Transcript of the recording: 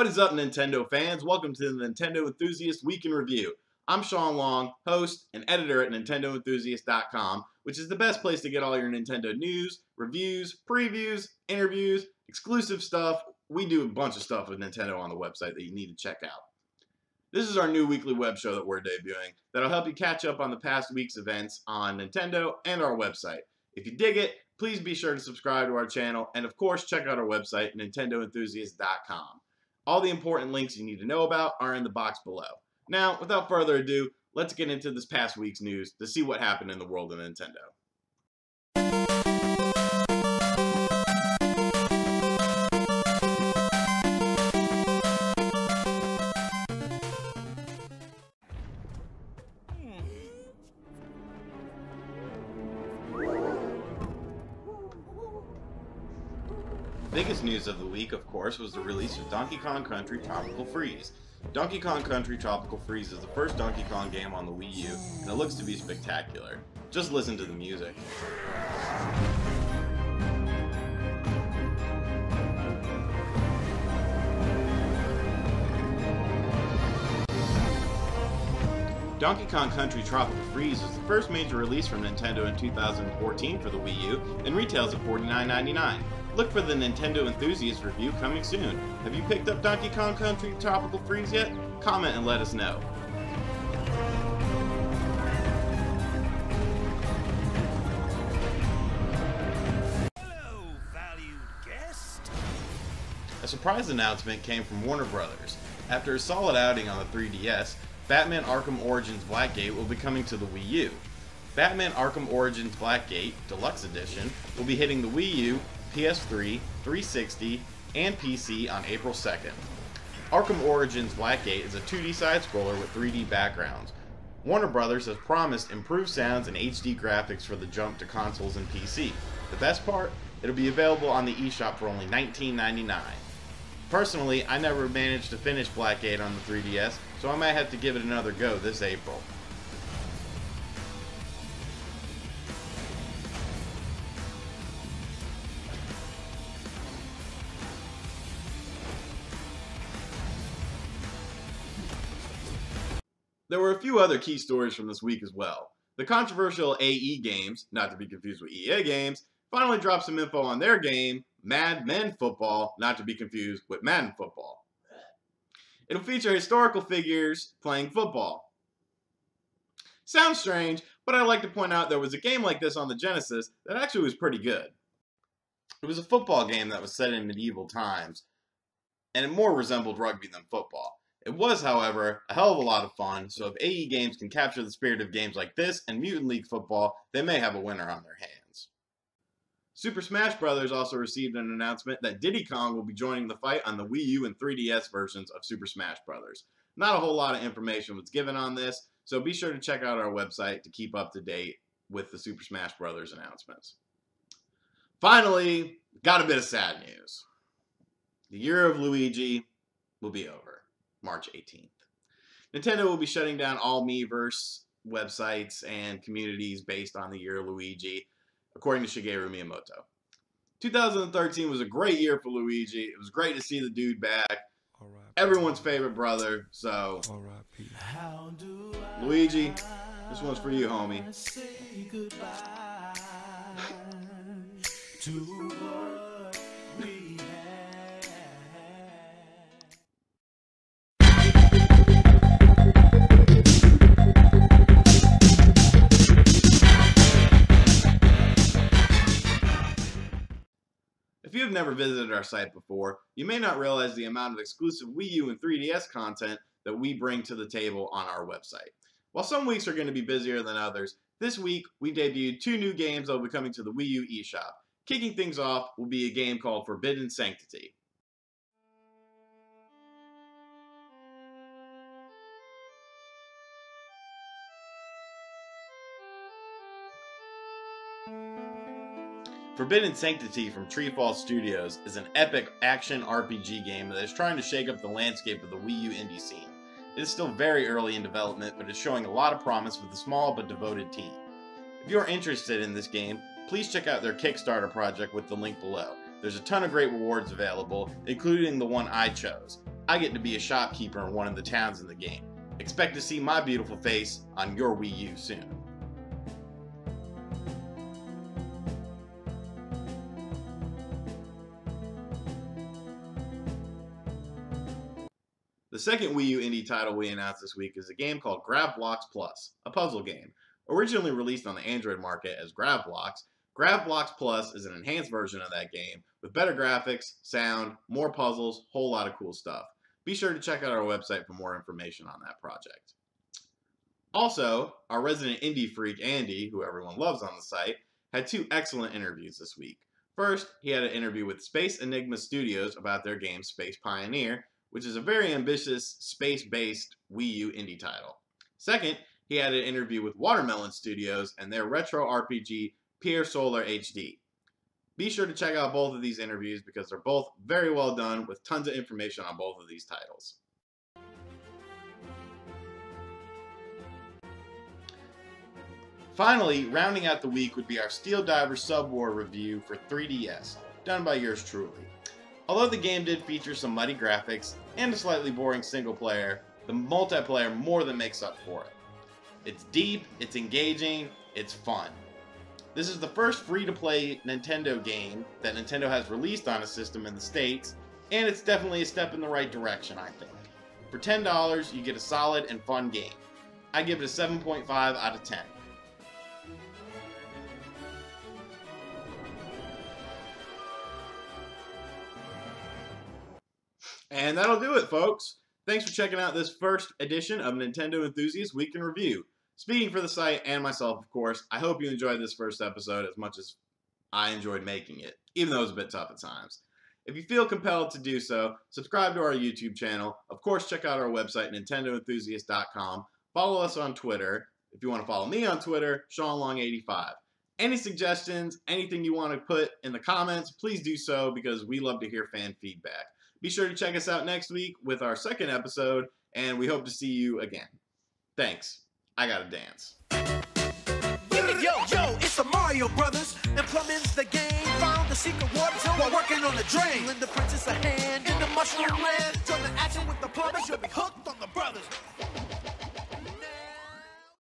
What is up, Nintendo fans? Welcome to the Nintendo Enthusiast Week in Review. I'm Sean Long, host and editor at NintendoEnthusiast.com, which is the best place to get all your Nintendo news, reviews, previews, interviews, exclusive stuff. We do a bunch of stuff with Nintendo on the website that you need to check out. This is our new weekly web show that we're debuting that'll help you catch up on the past week's events on Nintendo and our website. If you dig it, please be sure to subscribe to our channel and of course check out our website, NintendoEnthusiast.com. All the important links you need to know about are in the box below. Now, without further ado, let's get into this past week's news to see what happened in the world of Nintendo. Biggest news of the week, of course, was the release of Donkey Kong Country Tropical Freeze. Donkey Kong Country Tropical Freeze is the first Donkey Kong game on the Wii U, and it looks to be spectacular. Just listen to the music. Donkey Kong Country Tropical Freeze is the first major release from Nintendo in 2014 for the Wii U and retails at $49.99. Look for the Nintendo Enthusiast review coming soon. Have you picked up Donkey Kong Country Tropical Freeze yet? Comment and let us know. Hello, valued guest. A surprise announcement came from Warner Brothers. After a solid outing on the 3DS, Batman Arkham Origins Blackgate will be coming to the Wii U. Batman Arkham Origins Blackgate Deluxe Edition will be hitting the Wii U, PS3, 360, and PC on April 2nd. Arkham Origins Blackgate is a 2D side-scroller with 3D backgrounds. Warner Brothers has promised improved sounds and HD graphics for the jump to consoles and PC. The best part? It'll be available on the eShop for only $19.99. Personally, I never managed to finish Blackgate on the 3DS, so I might have to give it another go this April. There were a few other key stories from this week as well. The controversial AE Games, not to be confused with EA Games, finally dropped some info on their game, Mad Men Football, not to be confused with Madden Football. It'll feature historical figures playing football. Sounds strange, but I'd like to point out there was a game like this on the Genesis that actually was pretty good. It was a football game that was set in medieval times, and it more resembled rugby than football. It was, however, a hell of a lot of fun, so if AE Games can capture the spirit of games like this and Mutant League Football, they may have a winner on their hands. Super Smash Bros. Also received an announcement that Diddy Kong will be joining the fight on the Wii U and 3DS versions of Super Smash Bros. Not a whole lot of information was given on this, so be sure to check out our website to keep up to date with the Super Smash Bros. Announcements. Finally, got a bit of sad news. The year of Luigi will be over. March 18th. Nintendo will be shutting down all Miiverse websites and communities based on the year of Luigi, according to Shigeru Miyamoto. 2013 was a great year for Luigi. It was great to see the dude back. Everyone's favorite brother, so Luigi, this one's for you, homie. If you have never visited our site before, you may not realize the amount of exclusive Wii U and 3DS content that we bring to the table on our website. While some weeks are going to be busier than others, this week we debuted 2 new games that will be coming to the Wii U eShop. Kicking things off will be a game called Forbidden Sanctity. Forbidden Sanctity from Treefall Studios is an epic action RPG game that is trying to shake up the landscape of the Wii U indie scene. It is still very early in development, but is showing a lot of promise with a small but devoted team. If you are interested in this game, please check out their Kickstarter project with the link below. There's a ton of great rewards available, including the one I chose. I get to be a shopkeeper in one of the towns in the game. Expect to see my beautiful face on your Wii U soon. The second Wii U indie title we announced this week is a game called GravBlocks Plus, a puzzle game. Originally released on the Android market as GravBlocks, GravBlocks Plus is an enhanced version of that game with better graphics, sound, more puzzles, whole lot of cool stuff. Be sure to check out our website for more information on that project. Also, our resident indie freak Andy, who everyone loves on the site, had 2 excellent interviews this week. First, he had an interview with Space Enigma Studios about their game Space Pioneer, which is a very ambitious, space-based Wii U indie title. Second, he had an interview with Watermelon Studios and their retro RPG, Pier Solar HD. Be sure to check out both of these interviews because they're both very well done with tons of information on both of these titles. Finally, rounding out the week would be our Steel Diver Sub-War review for 3DS, done by yours truly. Although the game did feature some muddy graphics and a slightly boring single player, the multiplayer more than makes up for it. It's deep, it's engaging, it's fun. This is the first free-to-play Nintendo game that Nintendo has released on a system in the States, and it's definitely a step in the right direction, I think. For $10, you get a solid and fun game. I give it a 7.5 out of 10. And that'll do it, folks. Thanks for checking out this first edition of Nintendo Enthusiast Week in Review. Speaking for the site and myself, of course, I hope you enjoyed this first episode as much as I enjoyed making it, even though it was a bit tough at times. If you feel compelled to do so, subscribe to our YouTube channel. Of course, check out our website, NintendoEnthusiast.com. Follow us on Twitter. If you want to follow me on Twitter, SeanLong85. Any suggestions, anything you want to put in the comments, please do so because we love to hear fan feedback. Be sure to check us out next week with our second episode, and we hope to see you again. Thanks. I gotta dance. Yo, it's the Mario Brothers, and plumbing's the game. Found the secret water zone while working on the drain. Lend the princess a hand in the mushroom land. Join the action with the plumbers, you'll be hooked on the brothers.